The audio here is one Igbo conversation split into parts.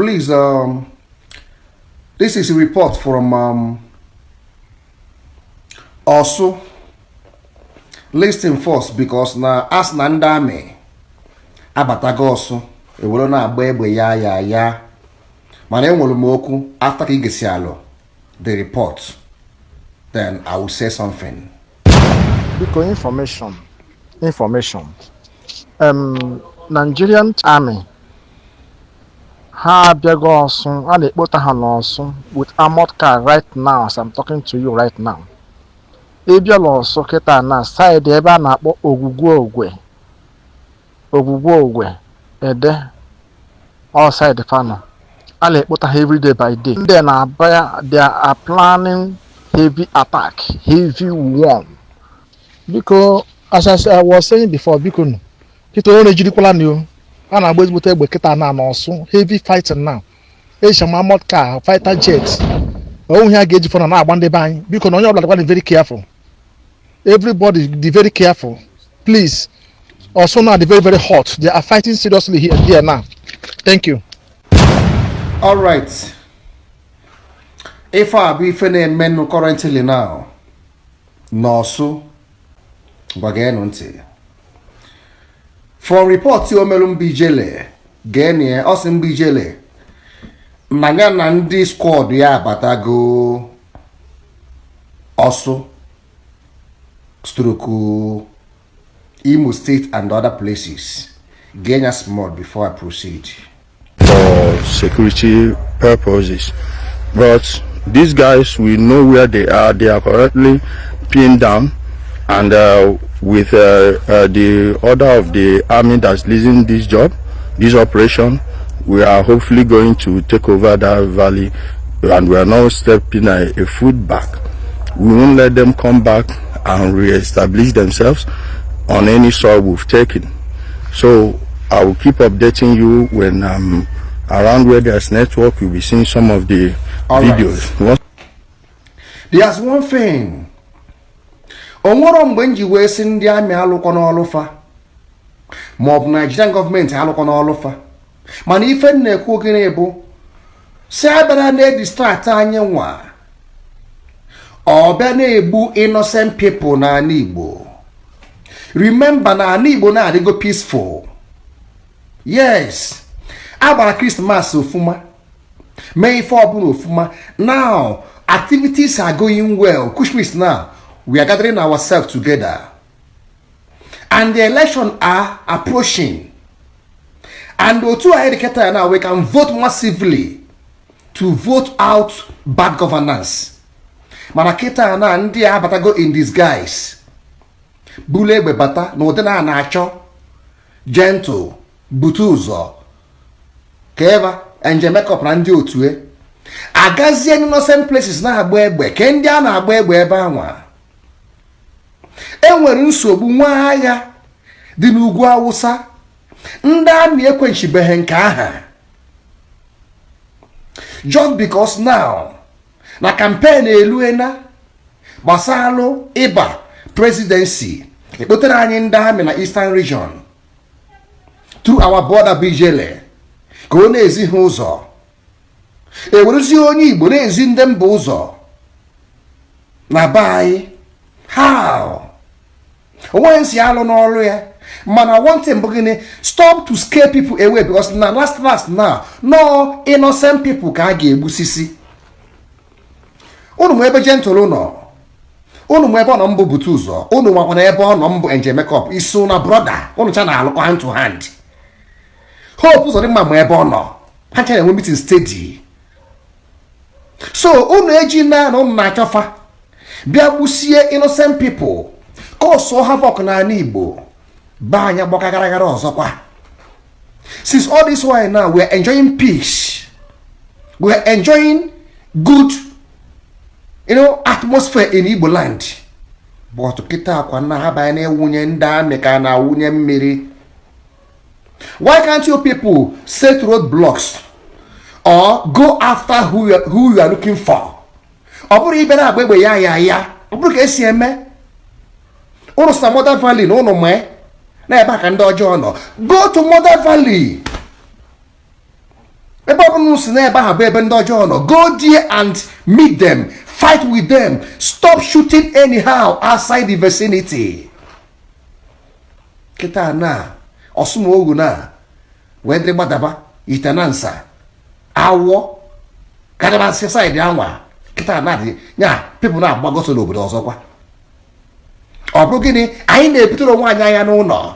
please, this is a report from also listen first because now as Nandame abatagoso e wolo na agba egbe ya mana enwere m okwu after ka igesialo the report then I will say something. Because information. Nigerian army ha bịago Ọsụn, a na-ekpota ha n'Ọsụn with armored car right now as I'm talking to you right now. Ebiala Ọsụn kịta na side ebe a na-akpọ Ogwugwu Ede all side fano. A na-ekpota ha every day by day. Ndị na-abịa, they are planning heavy attack, heavy one. Because as I was saying before, because kita only jirikwala new. And I was with kita na also heavy fighting now. Asian armored car, fighter jets. Oh, here gauge for now one day buying because on your like very careful. Everybody be very careful, please. Also now they're very hot. They are fighting seriously here now. Thank you. All right. If I be finna men currently now, no so. Again, until. For reports you melum Ijele, Genie, Osim Ijele, Manya Nandi squad ya batago also Struku Imo State and other places. Genya small before I proceed. For security purposes. But these guys, we know where they are. They are currently pinned down, and with the order of the army that's leading this job, this operation, we are hopefully going to take over that valley, and we are now stepping a foot back. We won't let them come back and re-establish themselves on any soil we've taken. So I will keep updating you when I'm around where there's network. You'll be seeing some of the videos. Right. There's one thing. Onwere mgbe nji wee si ndị amị alụkọ n'ọlụfa maọbụ Nigerian gọọmenti alụkọ n'ọlụfa mana ife na-ekwu gịnị bụ si abịara na-edistract anyị nwa ọ bịa na-egbu innocent people n'ala Igbo. Remember na ala Igbo na-adịgo peaceful. Yes, agbara Christmas ofuma, mee ife ọbụla ofuma. Now activities are going well. Kushmis now we are gathering ourselves together, and the elections are approaching, and the two are educated now. We can vote massively to vote out bad governance. Manaketa na ndi abatago in disguise. Bule bebata no dena na acho gentle butuzo keva enje makeup na ndi otue agazie innocent places na agba egbe ke ndi a na agba egbe ebe anwa. Enwere nsogbu nwa agha dị n'ugwu Awụsa ndị amị ekwenchibeghị nke aha just because now na campaign eluena gbasalụ ịba presidency ekpotere anyị ndị amị na Eastern Region through our border Ijele ka ọ na-ezi ha ụzọ ewerezi onye Igbo na-ezi ndị mba ụzọ na be anyị. How? Once you are on all here, man, I want them beginning stop to scare people away because now last now, no innocent people can get busisi. Unu mwebe gentle no. Unu mwebe on mbu butuzo. Unu mwakona ebe on mbu enje makeup. Isu na brother. Unu chana aloko hand to hand. Hope uso ringma mwebe ono. Hanchane we meeting steady. So unu eji na unu na chafa. Bia busie innocent people. Also have na Igbo. Banya boka gara ozokwa. Since all this while now we're enjoying peace. We're enjoying good, atmosphere in Igbo land. But kita kwa na haba ene wunye nda meka na wunye mmiri. Why can't you people set roadblocks or go after who you are looking for? Oburu ibena agbegbe ya. Oburu ka esi eme. Unu sa Mother Valley no me na ebe aka ndị ọjọọ nọ. Go to Mother Valley. ebe ọ bụla si n'ebe ahụ bụ ebe ndị ọjọọ nọ, go there and meet them, fight with them, stop shooting anyhow outside the vicinity. Kịta na ọsụmogu na wee dịrị gbadaba itenansa awọ kadabasị saịdị anwa. Kịta na dị nya pipụl na-agbagoso n'obodo ọzọkwa. Ọ bụrụ gịnị anyị na-ebutere onwe anyị anya n'ụlọ.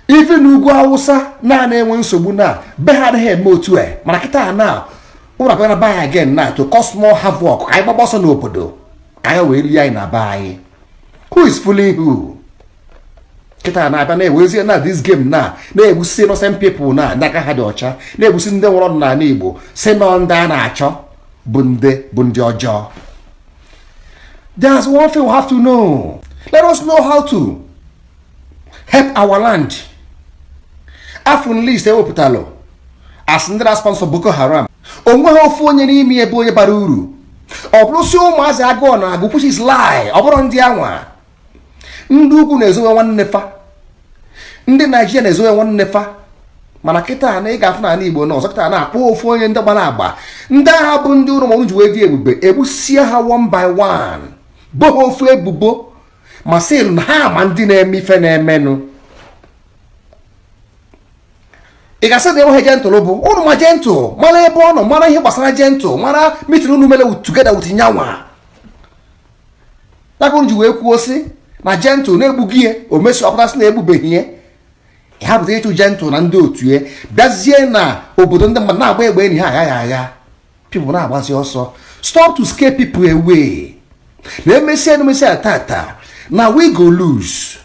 Ife n'ugwu Awụsa naanị enwe nsogbu na be ha adịghị eme otu a, mana kịta na ụlọ abịa na be anyị again na to cause more havoc, ka anyị gbagba ọsọ n'obodo ka anyị wee lie anyị na be anyị. Who is fooling who? Kịta na-abịa na-ewezie na this game na-egbusi innocent people na n'aka ha dị ọcha, na-egbusi ndị nwụrụ n'ala Igbo si nọ ndị a na-achọ bụ ndị ọjọọ. There's one thing we have to know. Let us know how to help our land. Afun list ewepụtalụ as ndị na-sponsor Boko Haram. Onweghị ofu onye n'ime ebe onye bara uru. Ọ bụrụ si ụmụazị agụọ na-agụ, which is lie. Ọ bụrụ ndị anwa. Ndị ugwu na-ezowe nwanne fa, ndị Naijiria na-ezowe nwanne fa, mana kịta na ị ga-afụ n'ala Igbo na ọzọ kịta na-akpọ ofu onye ndị gbara agba. Ndị agha bụ ndị ụrụ mọnwụ ji wee dị ebube, egbusie ha one by one, bo ha ofu ebubo ma sị na ha ma ndị na-eme ife na-emenụ. Ị ga-asị na enweghị jentụl bụ ụnụ ma jentụl, mara ebe ọ nọ, mara ihe gbasara jentụl, mara mitin unu mere together with nyanwa. Ya ka unu ji wee kwuo sị na jentụl na-egbughị ihe o mesi ọpụtasị na-egbubeghị ihe. Ha bụta ịchụ jentụl na ndị otu ya bịazie na obodo ndị mmadụ na-agba egbe enyi ha aghaghị agha, people na-agbazi ọsọ. Stop to scare people away. Na emesi tata na we go lose.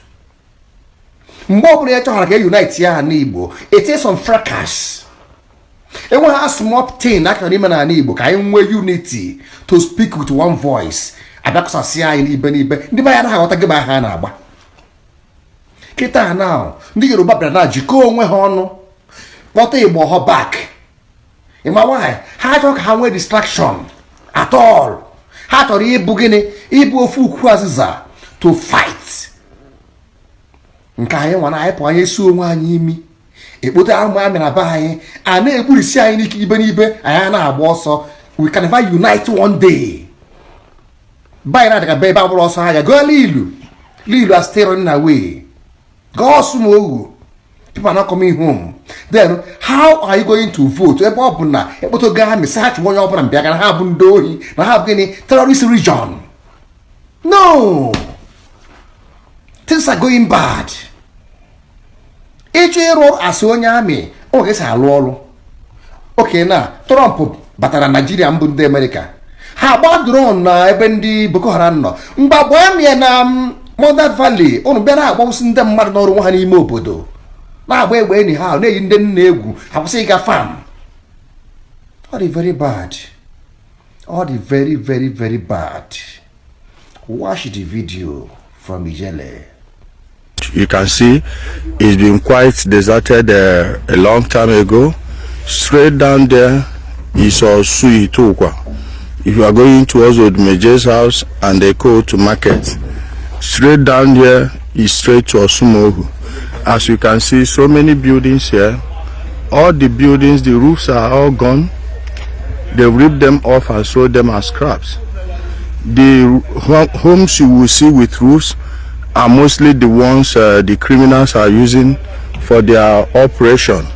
Mgbe ọ bụla ya chọghara ka unite ya n'Igbo, it is some fracas. Enweghị small thing aka n'ime n'ala Igbo ka anyị nwee unity to speak with one voice. Abịakọsasị anyị n'ibe ndị be ya na aghọta gị bụ aha na-agba. Kịta na ndị Yoruba bịara na jikọọ onwe ha ọnụ kpọta Igbo ha back. Ịma why? Ha chọrọ ka ha nwee distraction at all. Ha chọrọ ịbụ gịnị? Ịbụ ofu ukwu azịza to fight. Nke anyị nwa na anyị pụ anyị si onwe anyị imi ekpote amụ amị na be anyị a na-ekpurisi anyị n'ike ibe n'ibe anyị na-agba ọsọ. We can never unite one day. By na daga beba bro so haja go lilu are still running away. Go sumo. People are not coming home. Then how are you going to vote? Ebe obuna eboto ga me search one obuna mbia ga ha bu ndohi na ha gini terrorist region. No. Things are going bad. Eche ro asonya ami o ge sa alu olu. Okay na Trump batara Nigeria mbu ndị America. Ha gba drone na ebe ndị Boko Haram nọ. Mgbagbo ya na Mother Valley unu bịa na-agbawụsị ndị mmadụ n'ọrụ nwa ha n'ime obodo. Na-agba egbe enyi ha na-eyi ndị nna egwu ha kwụsị ịga farm. All the very bad. All the very, very, very bad. Watch the video from Ijele. You can see it's been quite deserted a long time ago. Straight down there is Osui Tukwa. If you are going towards Odmeje's house and they go to market, straight down there is straight to Osumohu. As you can see, so many buildings here. All the buildings, the roofs are all gone. They ripped them off and sold them as scraps. The homes you will see with roofs are mostly the ones the criminals are using for their operation.